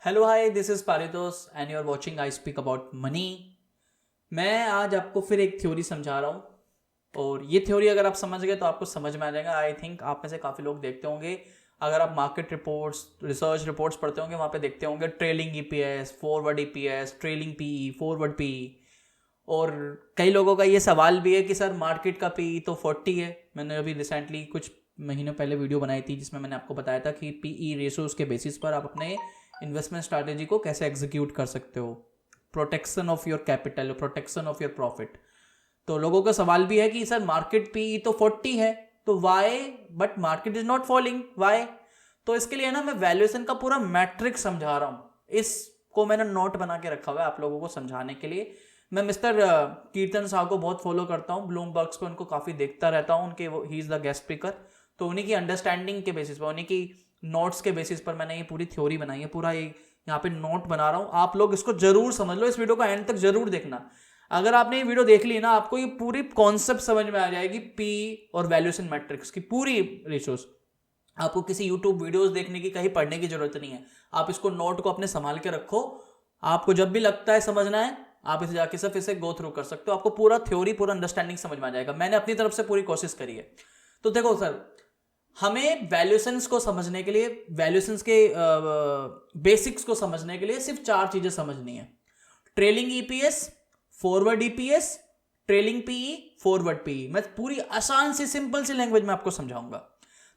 Hello hi, this is Paritosh and you are watching I speak about money. मैं आज आपको फिर एक थ्योरी समझा रहा हूँ और ये थ्योरी अगर आप समझ गए तो आपको समझ में आ जाएगा। आई थिंक आप में से काफ़ी लोग देखते होंगे, अगर आप मार्केट रिपोर्ट्स, रिसर्च रिपोर्ट्स पढ़ते होंगे वहाँ पे देखते होंगे trailing EPS, forward EPS, trailing PE, forward PE. और कई लोगों का ये सवाल भी है कि सर मार्केट का पीई तो 40 है। मैंने अभी रिसेंटली कुछ महीनों पहले वीडियो बनाई थी जिसमें मैंने आपको बताया था कि पीई रेशियोज के बेसिस पर आप अपने इन्वेस्टमेंट स्ट्रैटेजी को कैसे एग्जीक्यूट कर सकते हो, protection of your capital, protection of your profit. तो लोगों का सवाल भी है कि सर मार्केट पीई तो 40 है तो why, but market is not falling, why? तो इसके लिए ना मैं वैल्यूएशन का पूरा मैट्रिक समझा रहा हूँ। इसको मैंने नोट बना के रखा हुआ है आप लोगों को समझाने के लिए। मैं मिस्टर कीर्तन शाह को बहुत फॉलो करता हूँ, ब्लूमबर्ग्स पे उनको काफ़ी देखता रहता हूँ, उनके he is the guest speaker. तो उन्हीं की अंडरस्टैंडिंग के बेसिस पर, उन्हीं की नोट्स के बेसिस पर मैंने ये पूरी थ्योरी बनाई है। पूरा ये यहाँ पे नोट बना रहा हूँ, आप लोग इसको जरूर समझ लो, इस वीडियो को एंड तक जरूर देखना। अगर आपने ये वीडियो देख ली ना, आपको ये पूरी कॉन्सेप्ट समझ में आ जाएगी पी और वैल्यूएशन मैट्रिक्स की पूरी रेशियोज। आपको किसी यूट्यूब वीडियोस देखने की, कहीं पढ़ने की जरूरत नहीं है। आप इसको नोट को अपने संभाल के रखो, आपको जब भी लगता है समझना है आप इसे जाके सिर्फ इसे गो थ्रू कर सकते हो, आपको पूरा थ्योरी, पूरा अंडरस्टैंडिंग समझ में आ जाएगा। मैंने अपनी तरफ से पूरी कोशिश करी है। तो देखो सर, हमें वैल्यूएशंस को समझने के लिए, वैल्यूएशंस के बेसिक्स को समझने के लिए सिर्फ 4 चीजें समझनी है: trailing EPS, forward EPS, trailing PE, forward PE. मैं पूरी आसान सी सिंपल सी लैंग्वेज में आपको समझाऊंगा।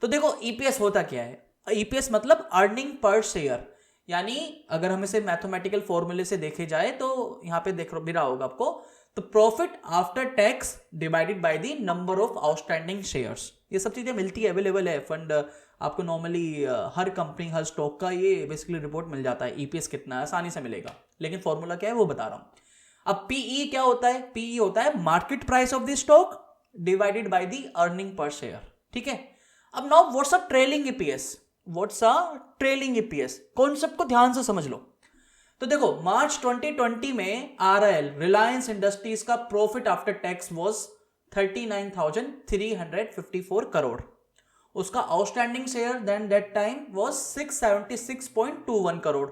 तो देखो ईपीएस होता क्या है। ईपीएस मतलब अर्निंग पर शेयर, यानी अगर हम इसे मैथमेटिकल फॉर्मूले से देखे जाए तो यहाँ पे देख भी रहा होगा आपको, तो profit after tax divided by the number of outstanding shares. ये सब चीजें मिलती है, अवेलेबल है फंड आपको नॉर्मली हर कंपनी, हर स्टॉक का ये बेसिकली रिपोर्ट मिल जाता है। ईपीएस कितना है आसानी से मिलेगा, लेकिन फॉर्मूला क्या है वो बता रहा हूं। अब पीई क्या होता है? पीई होता है market price of the stock divided by the earning per share. ठीक है। अब now what's a trailing EPS? What's a trailing EPS? Concept को ध्यान से समझ लो। तो देखो, मार्च 2020 में आरआईएल, रिलायंस इंडस्ट्रीज का profit after tax was 39,354 crore. उसका outstanding share then that time was 676.21 crore.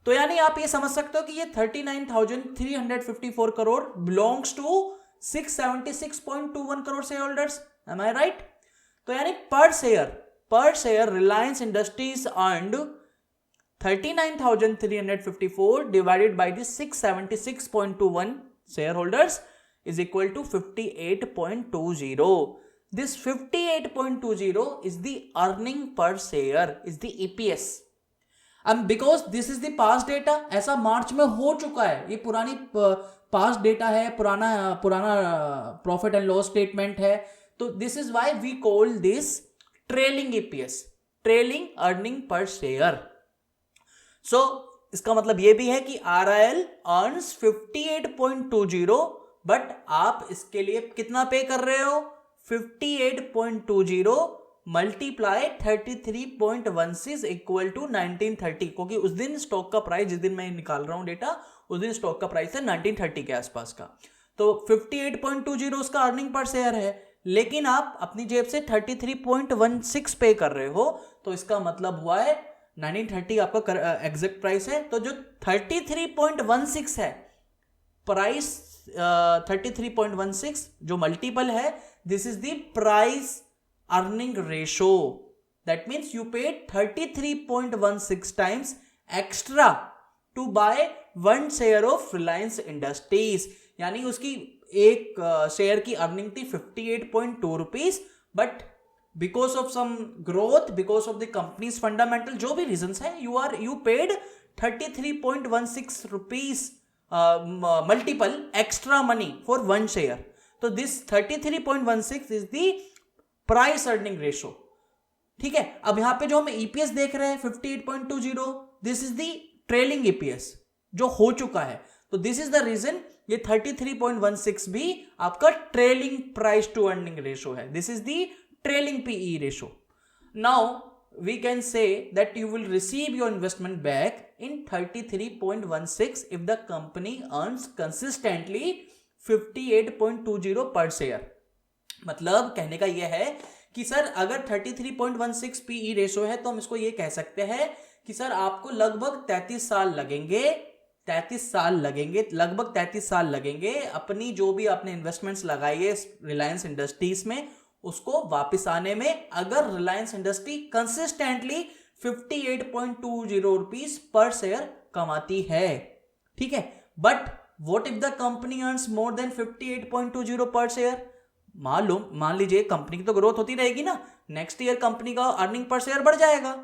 तो यानी आप ये समझ सकते हो कि ये 39,354 crore belongs to 676.21 crore share holders. Am I right? तो यानी per share Reliance Industries earned 39,354 divided by the 676.21 shareholders is equal to 58.20. This 58.20 is the earning per share, is the EPS. And because this is the past data, ऐसा मार्च में हो चुका है, ये पुरानी past data है, पुराना प्रॉफिट एंड लॉस स्टेटमेंट है। तो this is why we call this trailing EPS, trailing earning per share. So इसका मतलब यह भी है कि आरआईएल अर्न्स 58.20, बट आप इसके लिए कितना पे कर रहे हो? 58.20 मल्टीप्लाई 33.16 इक्वल टू 1930, क्योंकि उस दिन स्टॉक का प्राइस, जिस दिन मैं निकाल रहा हूं डेटा, उस दिन स्टॉक का प्राइस है 1930 के आसपास का। तो 58.20 उसका अर्निंग पर शेयर है, लेकिन आप अपनी जेब से 33.16 पे कर रहे हो, तो इसका मतलब हुआ है 1930 आपका एग्जैक्ट प्राइस है। तो जो 33.16 है प्राइस, 33.16 जो मल्टीपल है, this is the price earning ratio. That means you paid 33.16 times extra to buy 1 share of Reliance Industries. यानी उसकी एक शेयर की अर्निंग थी 58.2 rupees, but because of some growth, because of the company's fundamental, जो भी reasons है, you paid 33.16 rupees multiple extra money for 1 share. तो this 33.16 is the price earning ratio. ठीक है। अब यहां पे जो हम EPS देख रहे हैं 58.20, this is the trailing EPS जो हो चुका है। तो this is the reason ये 33.16 भी आपका trailing price to earning ratio है। This is the trailing PE ratio. Now we can say that you will receive your investment back in 33.16 if the company earns consistently 58.20 per share. मतलब कहने का यह है कि सर अगर 33.16 PE ratio है तो हम इसको ये कह सकते हैं कि सर आपको लगभग 33 साल लगेंगे, 33 साल लगेंगे, लगभग 33 साल लगेंगे अपनी जो भी आपने इन्वेस्टमेंट्स लगाई है रिलायंस इंडस्ट्रीज में उसको वापस आने में, अगर Reliance industry consistently 58.20 rupees per share कमाती है। ठीक है, but what if the company earns more than 58.20 पर शेयर? मान लीजिए कंपनी की तो ग्रोथ होती रहेगी ना, नेक्स्ट ईयर कंपनी का अर्निंग पर शेयर बढ़ जाएगा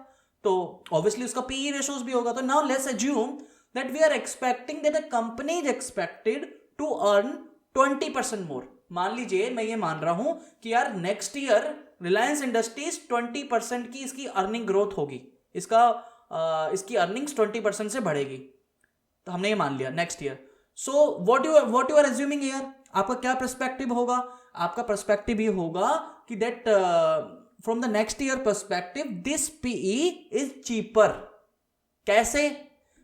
तो ऑब्वियसली उसका पीई रेशियोज भी होगा। तो now let's assume that we are expecting that the company is expected to earn 20% more. मान लीजिए मैं ये मान रहा हूं कि यार नेक्स्ट ईयर रिलायंस इंडस्ट्रीज 20% की इसकी अर्निंग ग्रोथ होगी, इसकी अर्निंग्स 20% से बढ़ेगी, तो हमने ये मान लिया next year. So what you are assuming here, आपका क्या पर्सपेक्टिव होगा? आपका पर्सपेक्टिव ये होगा कि that from the next year perspective this PE is cheaper. कैसे?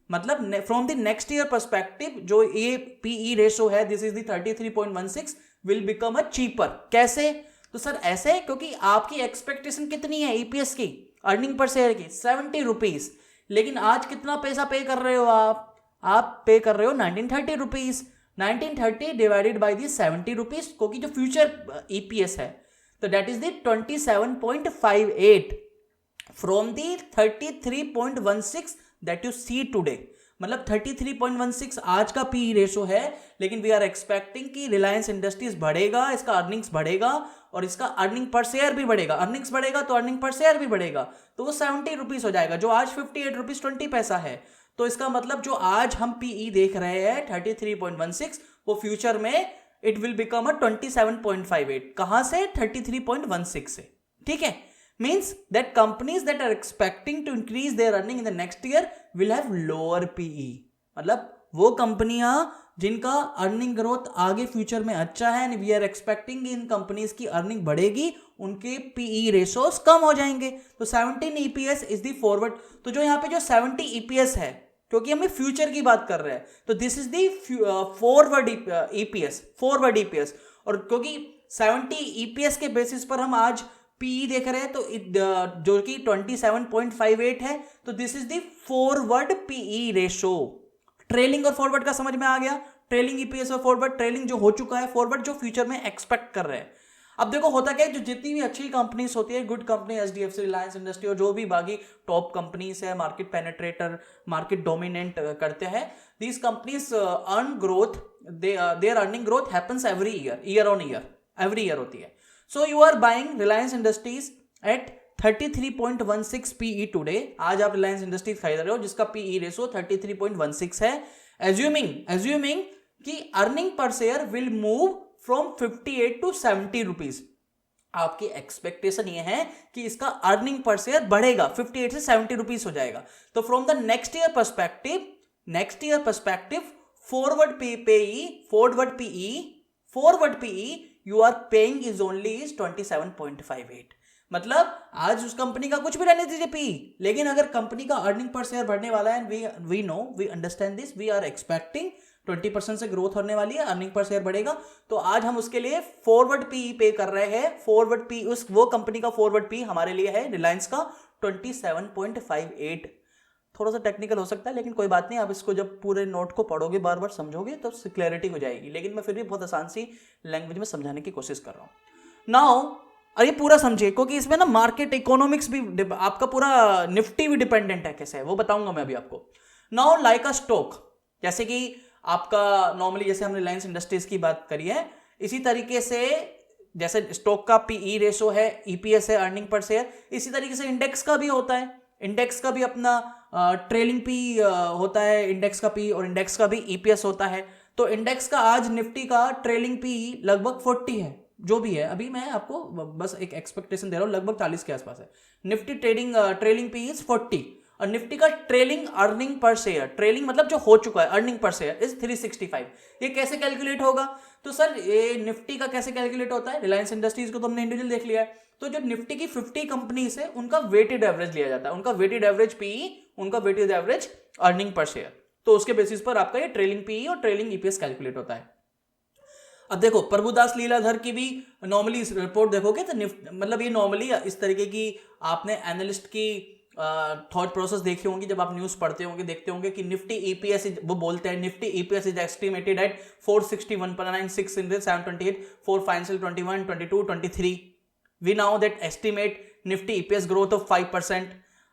मतलब from the next year perspective जो ये पीई रेशो है, this is the 33.16 will become a cheaper. कैसे? तो सर ऐसे क्योंकि आपकी एक्सपेक्टेशन कितनी है ईपीएस की, अर्निंग पर शेयर की 70 रुपीज, लेकिन आज कितना पैसा पे कर रहे हो आप पे कर रहे हो 1930 rupees. 1930 divided by the 70 rupees, क्योंकि जो फ्यूचर ईपीएस है तो that is the 27.58 from the 33.16 that you see today. मतलब 33.16 आज का पी रेशो है, लेकिन वी आर एक्सपेक्टिंग कि रिलायंस इंडस्ट्रीज बढ़ेगा, इसका अर्निंग्स बढ़ेगा और इसका अर्निंग पर शेयर भी बढ़ेगा। अर्निंग्स बढ़ेगा तो अर्निंग पर शेयर भी बढ़ेगा, तो वो 70 रुपीज हो जाएगा, जो आज 58 रुपीज 20 पैसा है। तो इसका मतलब जो आज हम पीई देख रहे हैं 33.16, वो फ्यूचर में इट विल बिकम अ 27.58। कहां से? 33.16 से। ठीक है, means that companies that are expecting to increase their earning in the next year will have lower PE। मतलब वो कंपनियां जिनका अर्निंग ग्रोथ आगे फ्यूचर में अच्छा है एंड वी आर एक्सपेक्टिंग इन कंपनीज की अर्निंग बढ़ेगी, उनके पीई रेशोस कम हो जाएंगे। तो 17 ईपीएस इज द फॉरवर्ड। तो जो यहाँ पे जो 70 ईपीएस है, क्योंकि हम फ्यूचर की बात कर रहे हैं, तो this is the forward EPS. और क्योंकि 70 ईपीएस के बेसिस पर हम आज पीई देख रहे हैं, तो जो कि 27.58 है, तो this is the forward PE ratio. Trailing और फॉरवर्ड का समझ में आ गया? ट्रेलिंग ईपीएस और फॉरवर्ड, ट्रेलिंग जो हो चुका है, फॉरवर्ड जो फ्यूचर में एक्सपेक्ट कर रहे हैं। अब देखो होता क्या है, जो जितनी भी अच्छी कंपनीज होती है, good company, HDFC, Reliance Industry और जो भी बाकी टॉप कंपनीज है, मार्केट पेनेट्रेटर, मार्केट डोमिनेंट करते हैं, these companies earn growth, their earning growth happens every year on year, every year होती है। So you are buying Reliance Industries at 33.16 PE today। आज आप Reliance Industries खरीद रहे हो जिसका PE रेशो 33.16 है। Assuming कि earning per share will move from 58 to 70 rupees. आपकी एक्सपेक्टेशन ये है कि इसका अर्निंग पर शेयर बढ़ेगा, 58 से 70 रुपीज हो जाएगा। तो from the next year perspective forward PE you are paying is only 27.58। मतलब आज उस कंपनी का कुछ भी रहने दीजिए पी, लेकिन अगर कंपनी का अर्निंग पर शेयर बढ़ने वाला है, we understand this, we are expecting 20% से ग्रोथ होने वाली है, अर्निंग पर शेयर बढ़ेगा, तो आज हम उसके लिए फॉरवर्ड पी पे कर रहे हैं। फॉरवर्ड पी वो कंपनी का फॉरवर्ड पी हमारे लिए है रिलायंस का 27.58। थोड़ा सा टेक्निकल हो सकता है, लेकिन कोई बात नहीं, आप इसको जब पूरे नोट को पढ़ोगे, बार बार समझोगे तो क्लैरिटी हो जाएगी। लेकिन मैं फिर भी बहुत आसान सी लैंग्वेज में समझाने की कोशिश कर रहा हूँ। नाउ अरे पूरा समझिए, क्योंकि इसमें ना मार्केट इकोनॉमिक्स भी, आपका पूरा निफ्टी भी डिपेंडेंट है, कैसे है वो बताऊंगा मैं अभी आपको। नाउ लाइक अ स्टॉक, जैसे कि आपका नॉर्मली जैसे हमने रिलायंस इंडस्ट्रीज की बात करी है, इसी तरीके से जैसे स्टॉक का पीई रेशो है, ईपीएस है, अर्निंग पर शेयर, इसी तरीके से इंडेक्स का भी होता है। इंडेक्स का भी अपना ट्रेलिंग पी होता है, इंडेक्स का पी, और इंडेक्स का भी ईपीएस होता है। तो इंडेक्स का आज निफ्टी का ट्रेलिंग पी लगभग 40 है, जो भी है, अभी मैं आपको बस एक एक्सपेक्टेशन दे रहा हूँ, लगभग 40 के आसपास है। निफ्टी ट्रेलिंग पी इज 40 और निफ्टी का trailing earning per share, trailing मतलब जो हो चुका है, अर्निंग पर शेयर इज 365। ये कैसे कैलकुलेट होगा? तो सर ये निफ्टी का कैसे कैलकुलेट होता है? रिलायंस इंडस्ट्रीज को तो हमने इंडिविजुअल देख लिया है, तो जो निफ्टी की 50 कंपनीज है उनका वेटेड एवरेज लिया जाता है, उनका वेटेड एवरेज पीई, उनका weighted average earning per share, तो उसके बेसिस पर आपका ये ट्रेलिंग पीई और ट्रेलिंग ईपीएस कैलकुलेट होता है। अब देखो प्रभुदास लीलाधर की भी नॉर्मली रिपोर्ट देखोगे तो मतलब ये नॉर्मली इस तरीके की आपने एनालिस्ट की थॉट प्रोसेस देखी होंगी जब आप न्यूज़ पढ़ते होंगे, देखते होंगे कि निफ्टी ईपीएस वो बोलते हैं Nifty EPS is estimated at 461.96 728 for financial 21, 22, 23. We now that estimate Nifty EPS growth of 5%.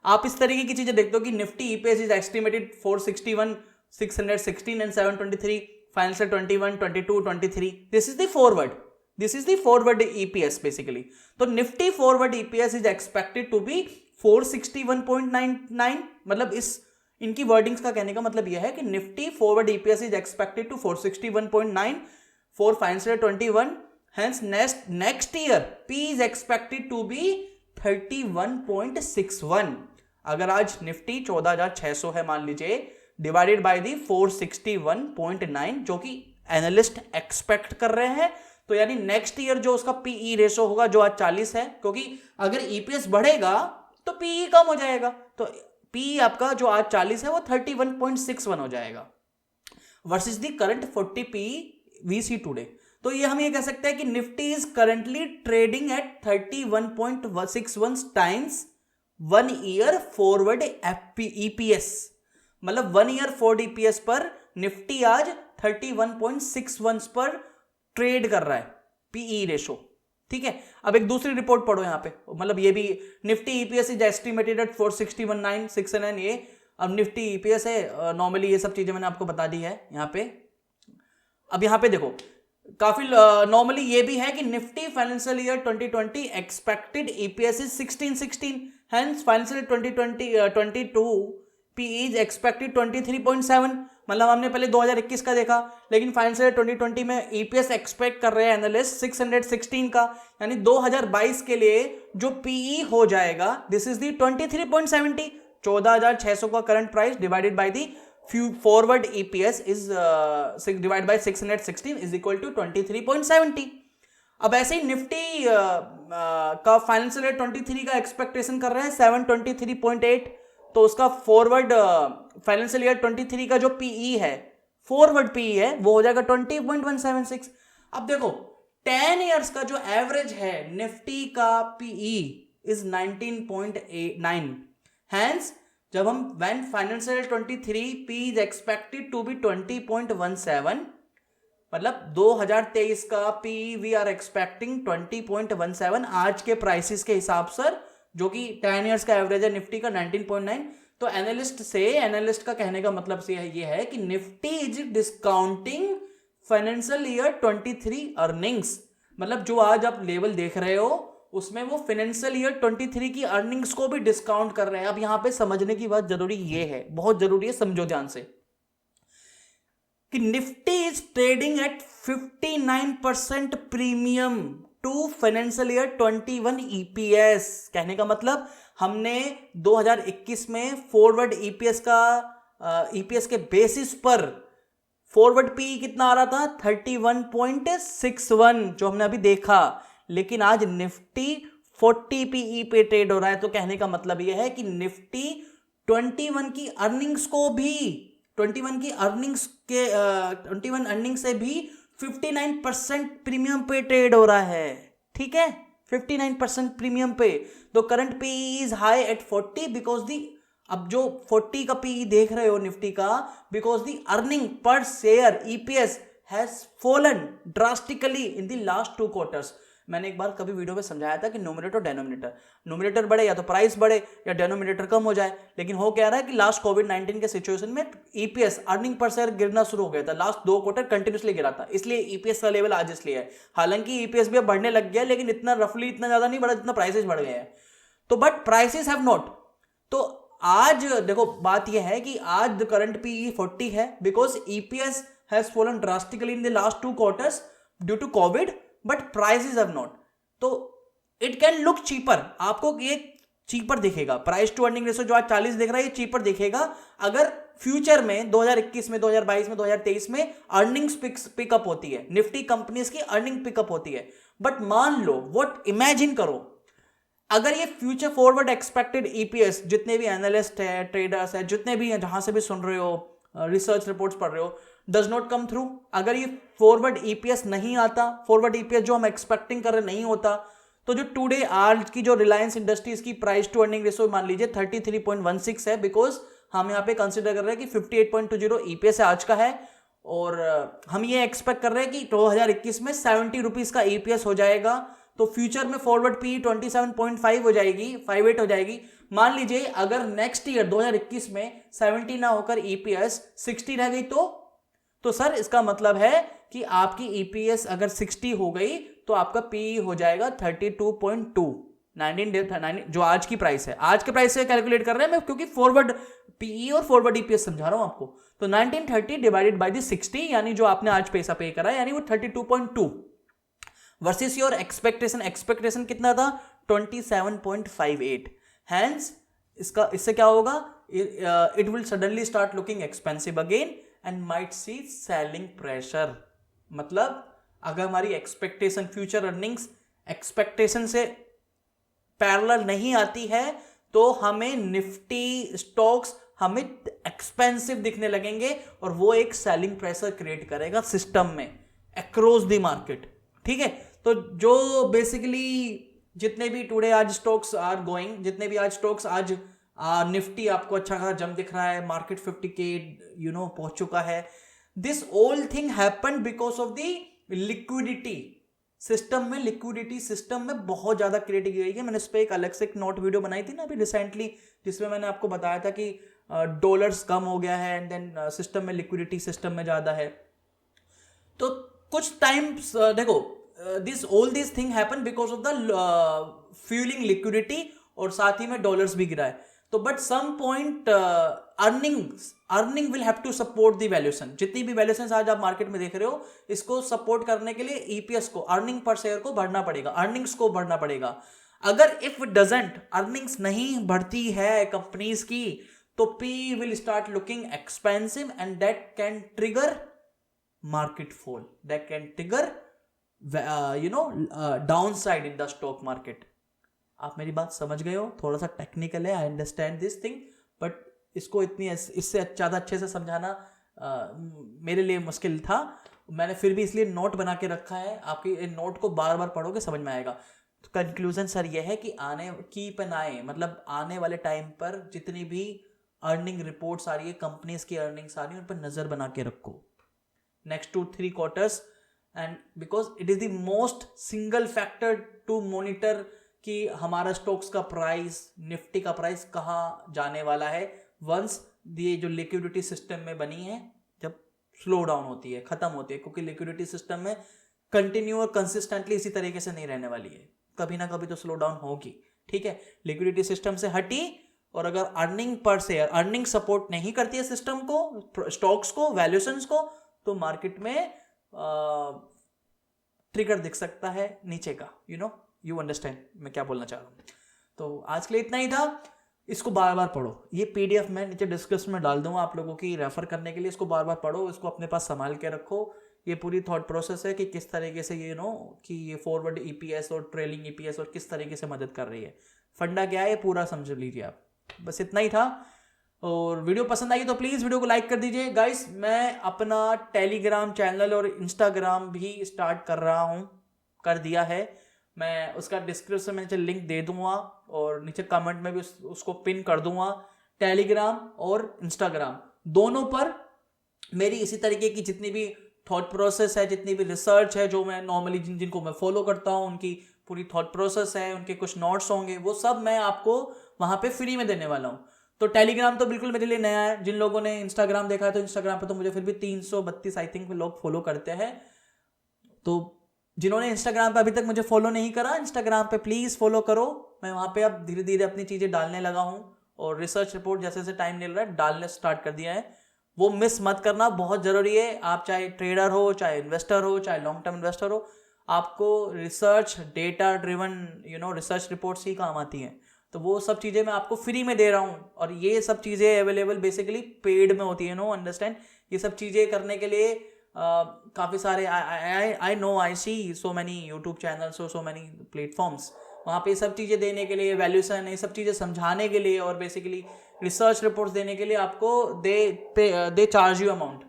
आप इस तरीके की चीजें देखते हो कि Nifty EPS is estimated 461, 616 and 723 financial 21, 22, 23. This is the forward. This is the forward EPS basically. तो Nifty forward EPS is expected to be 461.99. मतलब इस इनकी वर्डिंग्स का कहने का मतलब यह है कि Nifty forward EPS is expected to 461.9 for financial 21. Hence next year P is expected to be 31.61. अगर आज निफ्टी 14,600 है मान लीजिए, डिवाइडेड बाय दी 461.9 जो कि एनालिस्ट एक्सपेक्ट कर रहे हैं, तो यानी नेक्स्ट ईयर जो उसका पीई रेशो होगा जो आज 40 है, क्योंकि अगर ईपीएस बढ़ेगा तो पीई कम हो जाएगा, तो पीई आपका जो आज 40 है वो 31.61 हो जाएगा versus the current 40 PE we see today. तो ये हम ये कह सकते हैं कि Nifty is currently trading at 31.61 times 1 year forward EPS. मतलब 1 ईयर फॉरवर्ड ईपीएस पर निफ्टी आज 31.61 पर ट्रेड कर रहा है पीई रेशो. ठीक है, अब एक दूसरी रिपोर्ट पढ़ो यहां पे, मतलब ये भी Nifty EPS is estimated eight 461.969. ये अब निफ्टी ईपीएस है, नॉर्मली ये सब चीजें मैंने आपको बता दी है यहां पे. अब यहां पे देखो काफी नॉर्मली ये भी है कि Nifty financial year 2020 expected EPS is 1616. Hence financial 2022 PE is expected 23.7. मतलब हमने पहले 2021 का देखा, लेकिन फाइनेंशियल 2020 में ईपीएस एक्सपेक्ट कर रहे हैं एनालिस्ट 616 का, यानी 2022 के लिए जो पीई हो जाएगा दिस इज दी 23.70. 14,600 का current price divided by the forward EPS is divide by 616 is equal to 23.70. अब ऐसे ही निफ्टी का फाइनेंशियल ईयर 23 का एक्सपेक्टेशन कर रहे हैं 723.8, तो उसका फॉरवर्ड फाइनेंशियल ईयर 23 का जो पीई है, फॉरवर्ड पीई है, वो हो जाएगा 20.176. अब देखो 10 इयर्स का जो एवरेज है निफ्टी का पीई इज 19.89. हैंस जब हम when financial year 23 PE is expected to be 20.17, मतलब 2023 का पीई वी आर एक्सपेक्टिंग 20.17 आज के प्राइसेस के हिसाब से, जो कि 10 इयर्स का एवरेज है निफ्टी का 19.9. तो एनालिस्ट का कहने का मतलब से ये है कि Nifty is discounting financial year 23 earnings. मतलब जो आज आप लेवल देख रहे हो उसमें वो फाइनेंशियल ईयर 23 की अर्निंग्स को भी डिस्काउंट कर रहे हैं. अब यहां पे समझने की बात जरूरी ये है, बहुत जरूरी है, समझो ध्यान से, कि Nifty is trading at 59% premium to financial year 21 EPS. कहने का मतलब हमने 2021 में फॉरवर्ड ईपीएस के बेसिस पर फॉरवर्ड पी कितना आ रहा था 31.61 जो हमने अभी देखा, लेकिन आज निफ्टी 40 पीई पे ट्रेड हो रहा है. तो कहने का मतलब यह है कि निफ्टी 21 की अर्निंग्स को भी 21 अर्निंग्स से भी 59% प्रीमियम पे ट्रेड हो रहा है. ठीक है, 59% प्रीमियम पे. तो current PE is high at 40 because the, अब जो 40 का पीई देख रहे हो निफ्टी का, because the earning per share EPS has fallen drastically in the last 2 quarters. मैंने एक बार कभी वीडियो में समझाया था कि नोमिनेटर बढ़े या तो प्राइस बढ़े या डेनोमिनेटर कम हो जाए, लेकिन हो क्या रहा है कि लास्ट कोविड-19 के सिचुएशन में ईपीएस अर्निंग पर शेयर गिरना शुरू हो गया था. लास्ट 2 क्वार्टर कंटिन्यूसली गिरा था, इसलिए ईपीएस का लेवल आज इसलिए है. हालांकि ईपीएस भी अब बढ़ने लग गया, लेकिन इतना रफली इतना ज्यादा नहीं बढ़ा जितना प्राइसेस बढ़ गए हैं. तो बट प्राइसेस हैव नॉट. तो आज देखो बात यह है कि आज द करंट पीई 40 है because EPS has fallen drastically in the last 2 quarters due to covid, but prices have not. तो इट कैन लुक चीपर, आपको ये चीपर दिखेगा. प्राइस टू अर्निंग रेशो जो आज 40 दिख रहा है ये चीपर दिखेगा अगर फ्यूचर में 2021 में 2022 में 2023 में अर्निंग्स पिकअप होती है, निफ्टी कंपनीज की अर्निंग पिकअप होती है. बट मान लो, व्हाट इमेजिन करो, अगर ये फ्यूचर फॉरवर्ड एक्सपेक्टेड ईपीएस जितने भी एनालिस्ट है, ट्रेडर्स है, जितने भी हैं, जहां से भी सुन रहे हो, रिसर्च रिपोर्ट्स पढ़ रहे हो, डज नॉट कम थ्रू, अगर ये फॉरवर्ड ईपीएस नहीं आता, फॉरवर्ड ईपीएस जो हम एक्सपेक्टिंग कर रहे नहीं होता, तो जो टुडे आज की जो रिलायंस इंडस्ट्रीज की प्राइस टू अर्निंग रेशियो मान लीजिए 33.16 है, बिकॉज हम यहाँ पे कंसिडर कर रहे हैं कि 58.20 ईपीएस आज का है, और हम ये एक्सपेक्ट कर रहे हैं कि 2021 में 70 रुपीज का ईपीएस हो जाएगा, तो फ्यूचर में फॉरवर्ड पी 27.5 हो जाएगी, 58 हो जाएगी। मान लीजिए अगर नेक्स्ट ईयर 2021 में 70 ना होकर ईपीएस 60 रह गई, तो सर इसका मतलब है कि आपकी ईपीएस अगर 60 हो गई तो आपका पी हो जाएगा 32.2, 19 जो आज की प्राइस है, आज के प्राइस से कैलकुलेट कर रहे हैं मैं, क्योंकि फॉरवर्ड पीई और फॉरवर्ड ईपीएस समझा रहा हूं आपको। तो 1930 डिवाइडेड बाय द 60, यानी जो आपने आज पैसा पे करा है, यानी वो 32.2 वर्सेस योर एक्सपेक्टेशन कितना था 27.58। हैंस इससे क्या होगा, it will suddenly start looking expensive again and might see selling pressure. मतलब अगर हमारी एक्सपेक्टेशन, फ्यूचर अर्निंग्स एक्सपेक्टेशन से पैरेलल नहीं आती है, तो हमें निफ्टी स्टॉक्स हमें एक्सपेंसिव दिखने लगेंगे, और वो एक सेलिंग प्रेशर क्रिएट करेगा सिस्टम में अक्रॉस द मार्केट। ठीक है, तो जो बेसिकली जितने भी टुडे आज स्टॉक्स आर गोइंग, जितने भी आज स्टॉक्स आज निफ्टी आपको अच्छा खासा जम दिख रहा है, मार्केट 50K पहुंच चुका है, this all thing happened because of the liquidity system में। लिक्विडिटी सिस्टम में बहुत ज्यादा क्रिएट की गई है। मैंने इस पर एक अलग से एक नोट वीडियो बनाई थी ना अभी रिसेंटली, जिसमें मैंने आपको बताया था कि डॉलर्स कम हो गया है एंड देन सिस्टम में लिक्विडिटी सिस्टम में ज्यादा है। तो कुछ टाइम्स देखो, all this thing happen because of the fueling liquidity, और साथ ही में डॉलर्स भी गिरा है। तो but some point earning will have to support the valuation. जितनी भी वैल्यूएशन आज आप मार्केट में देख रहे हो, इसको सपोर्ट करने के लिए ईपीएस को, अर्निंग पर शेयर को बढ़ना पड़ेगा, अर्निंग्स को बढ़ना पड़ेगा। अगर इफ डजंट, अर्निंग्स नहीं बढ़ती है कंपनीज की, तो P will start looking expensive and that can trigger market fall, that can trigger downside in the stock market। आप मेरी बात समझ गए हो? थोड़ा सा टेक्निकल है, I understand this thing, but इसको इससे ज़्यादा अच्छे से समझाना मेरे लिए मुश्किल था। मैंने फिर भी इसलिए नोट बना के रखा है, आपकी इन नोट को बार बार पढ़ोगे समझ में आएगा। तो कंक्लूजन सर ये है कि कीप एन आई, मतलब आने वाले टाइम पर जितनी भी अर्निंग रिपोर्ट्स आ रही है, कंपनीज की अर्निंग्स आ रही है, उन पर नज़र बना के रखो next 2-3 quarters, and because it is the most single factor to monitor कि हमारा स्टॉक्स का प्राइस, निफ्टी का प्राइस कहाँ जाने वाला है वंस ये जो लिक्विडिटी सिस्टम में बनी है, जब स्लो डाउन होती है, खत्म होती है, क्योंकि लिक्विडिटी सिस्टम में कंटिन्यू और कंसिस्टेंटली इसी तरीके से नहीं रहने वाली है, कभी ना कभी तो स्लो डाउन होगी। ठीक है, लिक्विडिटी सिस्टम से हटी, और अगर earning per share, earning support नहीं करती है सिस्टम को, स्टॉक्स को, वैल्यूएशंस को, तो मार्केट में ट्रिगर दिख सकता है नीचे का। यू अंडरस्टैंड मैं क्या बोलना चाह रहा हूँ। तो आज के लिए इतना ही था। इसको बार बार पढ़ो, ये पीडीएफ मैं नीचे डिस्क्रिप्शन में डाल दूंगा आप लोगों की रेफर करने के लिए। इसको बार बार पढ़ो, इसको अपने पास संभाल के रखो। ये पूरी थॉट प्रोसेस है कि किस तरीके से कि ये फॉरवर्ड ईपीएस और ट्रेलिंग ईपीएस और किस तरीके से मदद कर रही है, फंडा क्या है, ये पूरा समझ लीजिए आप। बस इतना ही था, और वीडियो पसंद आई तो प्लीज़ वीडियो को लाइक कर दीजिए। गाइस, मैं अपना टेलीग्राम चैनल और इंस्टाग्राम भी स्टार्ट कर दिया है। मैं उसका डिस्क्रिप्शन में नीचे लिंक दे दूंगा, और नीचे कमेंट में भी उसको पिन कर दूंगा। टेलीग्राम और इंस्टाग्राम दोनों पर मेरी इसी तरीके की जितनी भी थॉट प्रोसेस है, जितनी भी रिसर्च है, जो मैं नॉर्मली जिनको मैं फॉलो करता हूँ, उनकी पूरी थॉट प्रोसेस है, उनके कुछ नोट्स होंगे, वो सब मैं आपको वहाँ पे फ्री में देने वाला हूँ। तो टेलीग्राम तो बिल्कुल मेरे लिए नया है। जिन लोगों ने इंस्टाग्राम देखा है, तो इंस्टाग्राम पे तो मुझे फिर भी 332 आई थिंक लोग फॉलो करते हैं। तो जिन्होंने इंस्टाग्राम पे अभी तक मुझे फॉलो नहीं करा, इंस्टाग्राम पे प्लीज़ फॉलो करो। मैं वहाँ पे अब धीरे धीरे अपनी चीज़ें डालने लगा हूँ, और रिसर्च रिपोर्ट जैसे जैसे टाइम मिल रहा है डालने स्टार्ट कर दिया है। वो मिस मत करना, बहुत ज़रूरी है। आप चाहे ट्रेडर हो, चाहे इन्वेस्टर हो, चाहे लॉन्ग टर्म इन्वेस्टर हो, आपको research, data driven research reports ही काम आती हैं। तो वो सब चीज़ें मैं आपको फ्री में दे रहा हूँ, और ये सब चीज़ें अवेलेबल बेसिकली पेड में होती है। अंडरस्टैंड, ये सब चीज़ें करने के लिए काफ़ी सारे आई सी सो मैनी यूट्यूब चैनल्स और सो मैनी प्लेटफॉर्म्स, वहाँ पे सब चीज़ें देने के लिए, वैल्यूएशन, ये सब चीज़ें समझाने के लिए, और बेसिकली रिसर्च रिपोर्ट्स देने के लिए आपको दे चार्ज यू अमाउंट।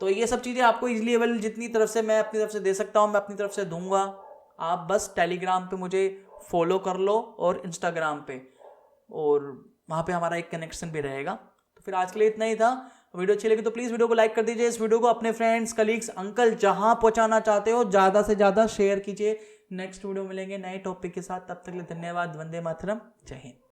तो ये सब चीज़ें आपको इजीली अवेलेबल, जितनी तरफ से मैं अपनी तरफ से दे सकता हूँ मैं अपनी तरफ से दूंगा। आप बस टेलीग्राम पे मुझे फॉलो कर लो, और इंस्टाग्राम पे, और वहाँ पे हमारा एक कनेक्शन भी रहेगा। तो फिर आज के लिए इतना ही था। वीडियो अच्छी लगी तो प्लीज़ वीडियो को लाइक कर दीजिए। इस वीडियो को अपने फ्रेंड्स, कलीग्स, अंकल जहाँ पहुँचाना चाहते हो ज़्यादा से ज़्यादा शेयर कीजिए। नेक्स्ट वीडियो मिलेंगे नए टॉपिक के साथ, तब तक के लिए धन्यवाद। वंदे मातरम, जय हिंद।